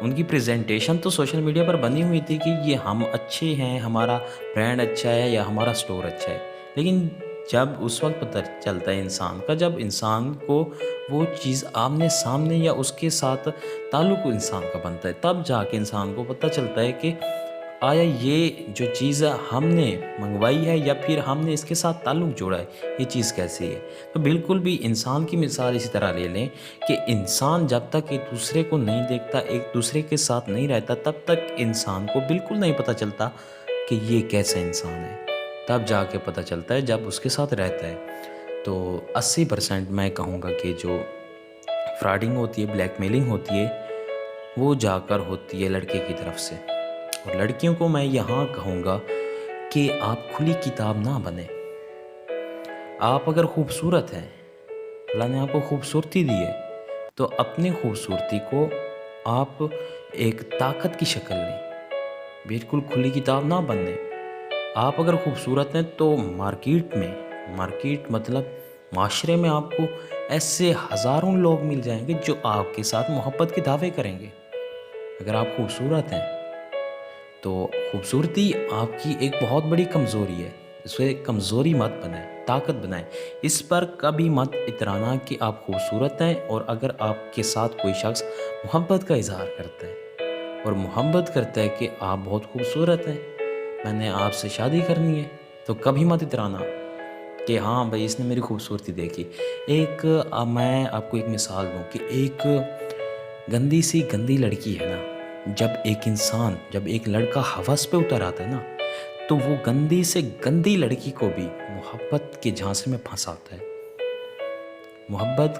ان کی پریزنٹیشن تو social media پر بنی ہوئی تھی کہ یہ ہم اچھے ہیں، ہمارا برانڈ اچھا ہے یا ہمارا سٹور اچھا ہے، لیکن جب اس وقت پتہ چلتا ہے انسان کا، جب انسان کو وہ چیز آمنے سامنے یا اس کے ساتھ تعلق انسان کا بنتا ہے، تب جا کے انسان کو پتہ چلتا ہے کہ آیا یہ جو چیز ہم نے منگوائی ہے یا پھر ہم نے اس کے ساتھ تعلق جوڑا ہے، یہ چیز کیسی ہے۔ تو بالکل بھی انسان کی مثال اسی طرح لے لیں کہ انسان جب تک ایک دوسرے کو نہیں دیکھتا، ایک دوسرے کے ساتھ نہیں رہتا، تب تک انسان کو بالکل نہیں پتہ چلتا کہ یہ کیسا انسان ہے۔ تب جا کے پتہ چلتا ہے جب اس کے ساتھ رہتا ہے۔ تو 80% میں کہوں گا کہ جو فراڈنگ ہوتی ہے، بلیک میلنگ ہوتی ہے، وہ جا کر ہوتی ہے لڑکے کی طرف سے۔ اور لڑکیوں کو میں یہاں کہوں گا کہ آپ کھلی کتاب نہ بنیں۔ آپ اگر خوبصورت ہیں، اللہ نے آپ کو خوبصورتی دی ہے، تو اپنی خوبصورتی کو آپ ایک طاقت کی شکل لیں، بالکل کھلی کتاب نہ بنیں۔ آپ اگر خوبصورت ہیں تو مارکیٹ مطلب معاشرے میں آپ کو ایسے ہزاروں لوگ مل جائیں گے جو آپ کے ساتھ محبت کے دعوے کریں گے۔ اگر آپ خوبصورت ہیں تو خوبصورتی آپ کی ایک بہت بڑی کمزوری ہے، اسے کمزوری مت بنائیں، طاقت بنائیں۔ اس پر کبھی مت اترانا کہ آپ خوبصورت ہیں، اور اگر آپ کے ساتھ کوئی شخص محبت کا اظہار کرتا ہے اور محبت کرتا ہے کہ آپ بہت خوبصورت ہیں، میں نے آپ سے شادی کرنی ہے، تو کبھی مت اترانا کہ ہاں بھائی اس نے میری خوبصورتی دیکھی۔ میں آپ کو ایک مثال دوں کہ ایک گندی لڑکی ہے نا، جب ایک لڑکا ہوس پہ اتر آتا ہے نا، تو وہ گندی سے گندی لڑکی کو بھی محبت کے جھانسے میں پھنساتا ہے۔ محبت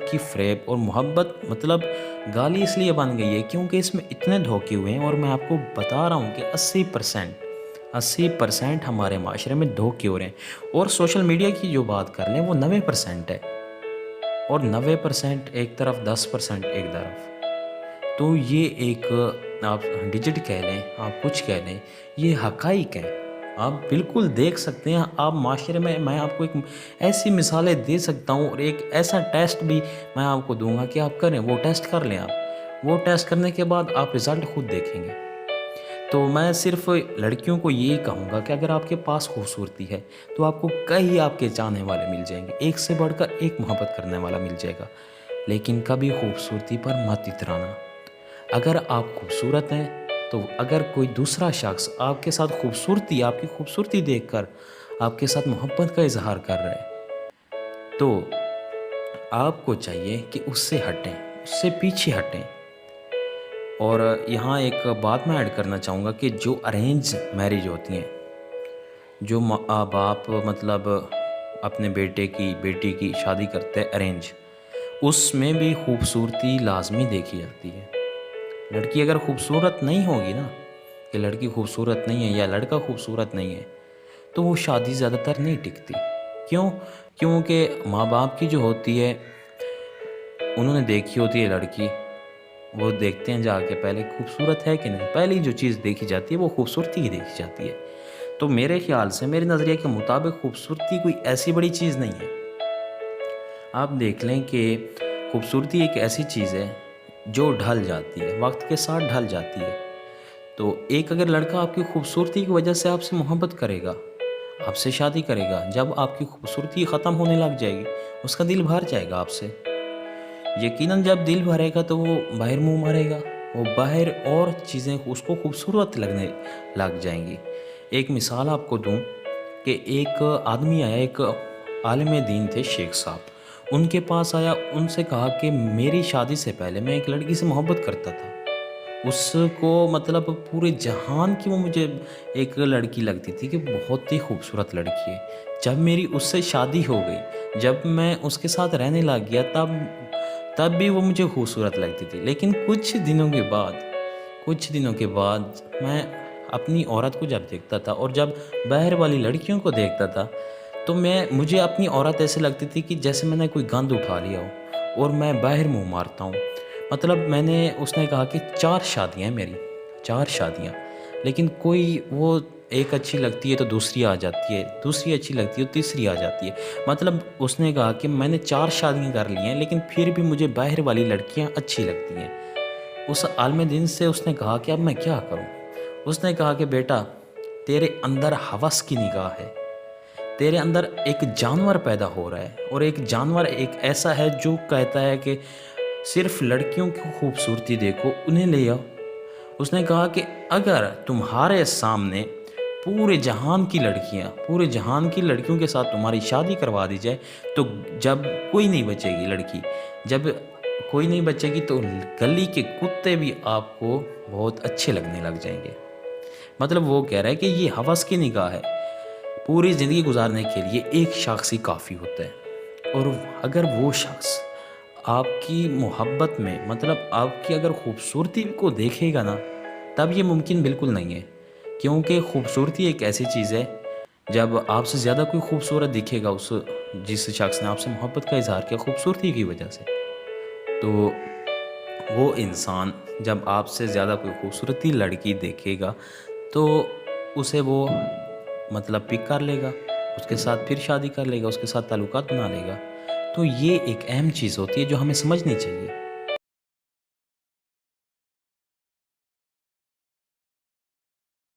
کی فریب اور محبت مطلب گالی اس لیے بن گئی ہے کیونکہ اس میں اتنے دھوکے ہوئے ہیں، اور میں آپ کو بتا رہا ہوں کہ 80% ہمارے معاشرے میں دھوکے ہو رہے ہیں۔ اور سوشل میڈیا کی جو بات کر لیں وہ 90% ہے، اور 90% ایک طرف، 10% ایک طرف۔ تو یہ ایک آپ ڈیجٹ کہہ لیں، آپ کچھ کہہ لیں، یہ حقائق ہیں، آپ بالکل دیکھ سکتے ہیں۔ آپ معاشرے میں آپ کو ایک ایسی مثالیں دے سکتا ہوں، اور ایک ایسا ٹیسٹ بھی میں آپ کو دوں گا کہ آپ کریں، وہ ٹیسٹ کر لیں آپ۔ وہ ٹیسٹ کرنے کے بعد آپ رزلٹ خود دیکھیں گے۔ تو میں صرف لڑکیوں کو یہ کہوں گا کہ اگر آپ کے پاس خوبصورتی ہے تو آپ کو کئی آپ کے چاہنے والے مل جائیں گے، ایک سے بڑھ کر ایک محبت کرنے والا مل جائے گا، لیکن کبھی خوبصورتی پر مت اترانا۔ اگر آپ خوبصورت ہیں تو اگر کوئی دوسرا شخص آپ کے ساتھ آپ کی خوبصورتی دیکھ کر آپ کے ساتھ محبت کا اظہار کر رہا ہے، تو آپ کو چاہیے کہ اس سے ہٹیں، اس سے پیچھے ہٹیں۔ اور یہاں ایک بات میں ایڈ کرنا چاہوں گا کہ جو ارینج میرج ہوتی ہیں، جو ماں باپ مطلب اپنے بیٹی کی شادی کرتے ہیں ارینج، اس میں بھی خوبصورتی لازمی دیکھی جاتی ہے۔ لڑکی اگر خوبصورت نہیں ہوگی نا، کہ لڑکی خوبصورت نہیں ہے یا لڑکا خوبصورت نہیں ہے، تو وہ شادی زیادہ تر نہیں ٹکتی۔ کیونکہ ماں باپ کی جو ہوتی ہے، انہوں نے دیکھی ہوتی ہے لڑکی، وہ دیکھتے ہیں جا کے پہلے خوبصورت ہے کہ نہیں، پہلی جو چیز دیکھی جاتی ہے وہ خوبصورتی ہی دیکھی جاتی ہے۔ تو میرے خیال سے، میرے نظریے کے مطابق خوبصورتی کوئی ایسی بڑی چیز نہیں ہے۔ آپ دیکھ لیں کہ خوبصورتی ایک ایسی چیز ہے جو ڈھل جاتی ہے، وقت کے ساتھ ڈھل جاتی ہے۔ تو ایک اگر لڑکا آپ کی خوبصورتی کی وجہ سے آپ سے محبت کرے گا، آپ سے شادی کرے گا، جب آپ کی خوبصورتی ختم ہونے لگ جائے گی، اس کا دل بھر جائے گا آپ سے۔ یقیناً جب دل بھرے گا تو وہ باہر منہ مارے گا، وہ باہر اور چیزیں اس کو خوبصورت لگنے لگ جائیں گی۔ ایک مثال آپ کو دوں کہ ایک آدمی آیا، ایک عالم دین تھے شیخ صاحب، ان کے پاس آیا، ان سے کہا کہ میری شادی سے پہلے میں ایک لڑکی سے محبت کرتا تھا، اس کو مطلب پورے جہان کی وہ مجھے ایک لڑکی لگتی تھی کہ بہت ہی خوبصورت لڑکی ہے۔ جب میری اس سے شادی ہو گئی، جب میں اس کے ساتھ رہنے لگ گیا، تب بھی وہ مجھے خوبصورت لگتی تھی، لیکن کچھ دنوں کے بعد میں اپنی عورت کو جب دیکھتا تھا اور جب باہر والی لڑکیوں کو دیکھتا تھا، تو مجھے اپنی عورت ایسے لگتی تھی کہ جیسے میں نے کوئی گند اٹھا لیا ہو اور میں باہر منہ مارتا ہوں۔ مطلب اس نے کہا کہ 4 شادیاں ہیں میری، 4 شادیاں۔ لیکن کوئی وہ ایک اچھی لگتی ہے تو دوسری آ جاتی ہے، دوسری اچھی لگتی ہے تو تیسری آ جاتی ہے۔ مطلب اس نے کہا کہ میں نے 4 شادیاں کر لی ہیں لیکن پھر بھی مجھے باہر والی لڑکیاں اچھی لگتی ہیں۔ اس عالم دین سے اس نے کہا کہ اب میں کیا کروں؟ اس نے کہا کہ بیٹا، تیرے اندر ہوس کی نگاہ ہے، تیرے اندر ایک جانور پیدا ہو رہا ہے، اور ایک جانور ایک ایسا ہے جو کہتا ہے کہ صرف لڑکیوں کی خوبصورتی دیکھو، انہیں لے آؤ۔ اس نے کہا کہ اگر تمہارے سامنے پورے جہان کی لڑکیوں کے ساتھ تمہاری شادی کروا دی جائے تو جب کوئی نہیں بچے گی لڑکی، جب کوئی نہیں بچے گی تو گلی کے کتے بھی آپ کو بہت اچھے لگنے لگ جائیں گے۔ مطلب وہ کہہ رہا ہے کہ یہ ہوس کی نگاہ ہے، پوری زندگی گزارنے کے لیے ایک شخص ہی کافی ہوتا ہے، اور اگر وہ شخص آپ کی محبت میں، مطلب آپ کی اگر خوبصورتی کو دیکھے گا نا، تب یہ ممکن بالکل نہیں ہے، کیونکہ خوبصورتی ایک ایسی چیز ہے، جب آپ سے زیادہ کوئی خوبصورت دکھے گا جس شخص نے آپ سے محبت کا اظہار کیا خوبصورتی کی وجہ سے، تو وہ انسان جب آپ سے زیادہ کوئی خوبصورتی لڑکی دیکھے گا تو اسے وہ مطلب پک کر لے گا، اس کے ساتھ پھر شادی کر لے گا، اس کے ساتھ تعلقات بنا لے گا۔ تو یہ ایک اہم چیز ہوتی ہے جو ہمیں سمجھنی چاہیے۔